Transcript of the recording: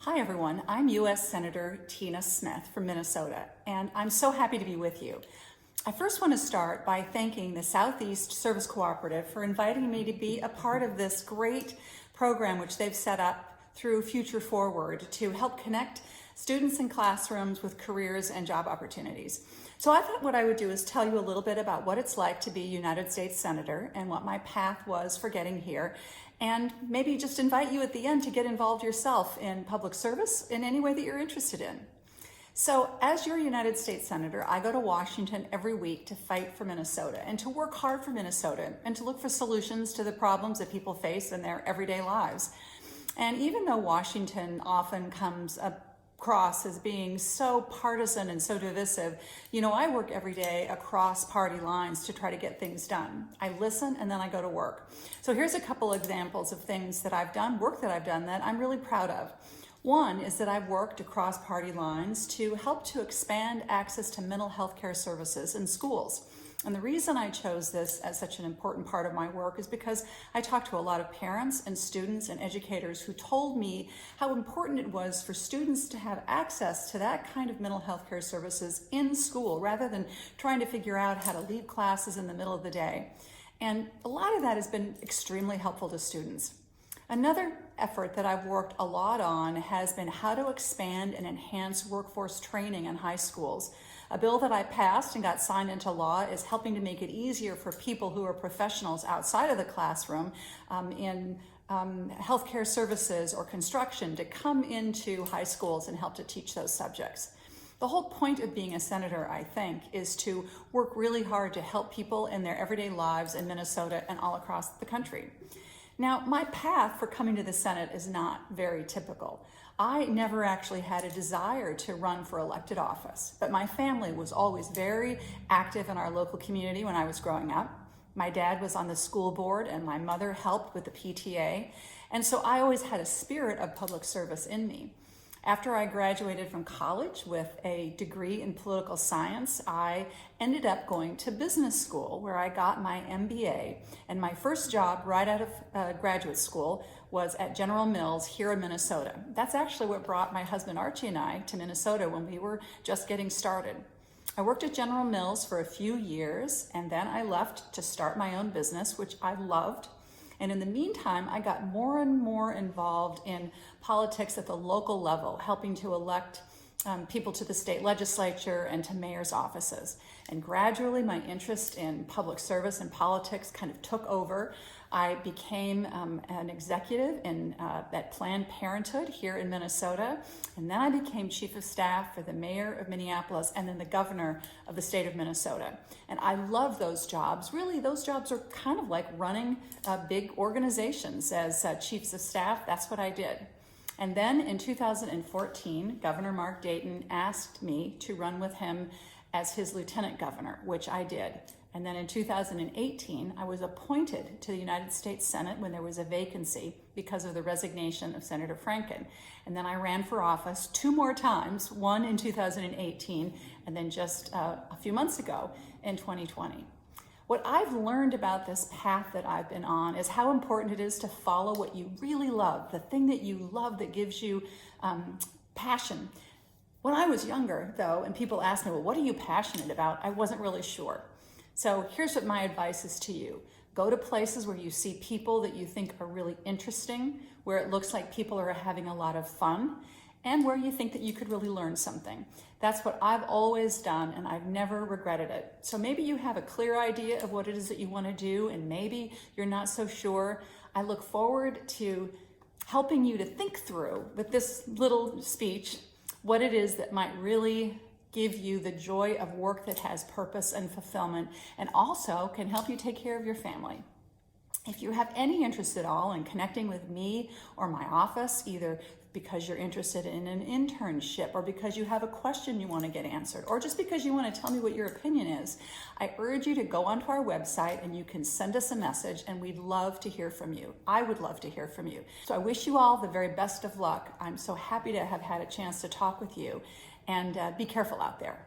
Hi everyone, I'm U.S. Senator Tina Smith from Minnesota, and I'm so happy to be with you. I first want to start by thanking the Southeast Service Cooperative for inviting me to be a part of this great program which they've set up through FutureForward to help connect students in classrooms with careers and job opportunities. So I thought what I would do is tell you a little bit about what it's like to be a United States Senator and what my path was for getting here, and maybe just invite you at the end to get involved yourself in public service in any way that you're interested in. So as your United States Senator, I go to Washington every week to fight for Minnesota and to work hard for Minnesota and to look for solutions to the problems that people face in their everyday lives. And even though Washington often comes across as being so partisan and so divisive, I work every day across party lines to try to get things done. I listen and then I go to work. So here's a couple examples of things that I've done, work that I've done that I'm really proud of. One is that I've worked across party lines to help to expand access to mental health care services in schools. And the reason I chose this as such an important part of my work is because I talked to a lot of parents and students and educators who told me how important it was for students to have access to that kind of mental health care services in school rather than trying to figure out how to leave classes in the middle of the day. And a lot of that has been extremely helpful to students. Another effort that I've worked a lot on has been how to expand and enhance workforce training in high schools. A bill that I passed and got signed into law is helping to make it easier for people who are professionals outside of the classroom in healthcare services or construction to come into high schools and help to teach those subjects. The whole point of being a senator, I think, is to work really hard to help people in their everyday lives in Minnesota and all across the country. Now, my path for coming to the Senate is not very typical. I never actually had a desire to run for elected office, but my family was always very active in our local community when I was growing up. My dad was on the school board and my mother helped with the PTA, and so I always had a spirit of public service in me. After I graduated from college with a degree in political science, I ended up going to business school where I got my MBA. And my first job right out of graduate school was at General Mills here in Minnesota. That's actually what brought my husband Archie and I to Minnesota when we were just getting started. I worked at General Mills for a few years, and then I left to start my own business, which I loved. And in the meantime, I got more and more involved in politics at the local level, helping to elect people to the state legislature and to mayor's offices. And gradually, my interest in public service and politics kind of took over. I became an executive at Planned Parenthood here in Minnesota, and then I became chief of staff for the mayor of Minneapolis and then the governor of the state of Minnesota. And I love those jobs. Really, those jobs are kind of like running big organizations as chiefs of staff. That's what I did. And then in 2014, Governor Mark Dayton asked me to run with him as his lieutenant governor, which I did. And then in 2018, I was appointed to the United States Senate when there was a vacancy because of the resignation of Senator Franken. And then I ran for office 2 more times, one in 2018, and then just a few months ago in 2020. What I've learned about this path that I've been on is how important it is to follow what you really love, the thing that you love that gives you passion. When I was younger, though, and people asked me, well, what are you passionate about? I wasn't really sure. So here's what my advice is to you. Go to places where you see people that you think are really interesting, where it looks like people are having a lot of fun, and where you think that you could really learn something. That's what I've always done, and I've never regretted it. So maybe you have a clear idea of what it is that you want to do, and maybe you're not so sure. I look forward to helping you to think through, with this little speech, what it is that might really give you the joy of work that has purpose and fulfillment, and also can help you take care of your family. If you have any interest at all in connecting with me or my office, either because you're interested in an internship or because you have a question you want to get answered, or just because you want to tell me what your opinion is, I urge you to go onto our website and you can send us a message, and we'd love to hear from you. I would love to hear from you. So I wish you all the very best of luck. I'm so happy to have had a chance to talk with you, and be careful out there.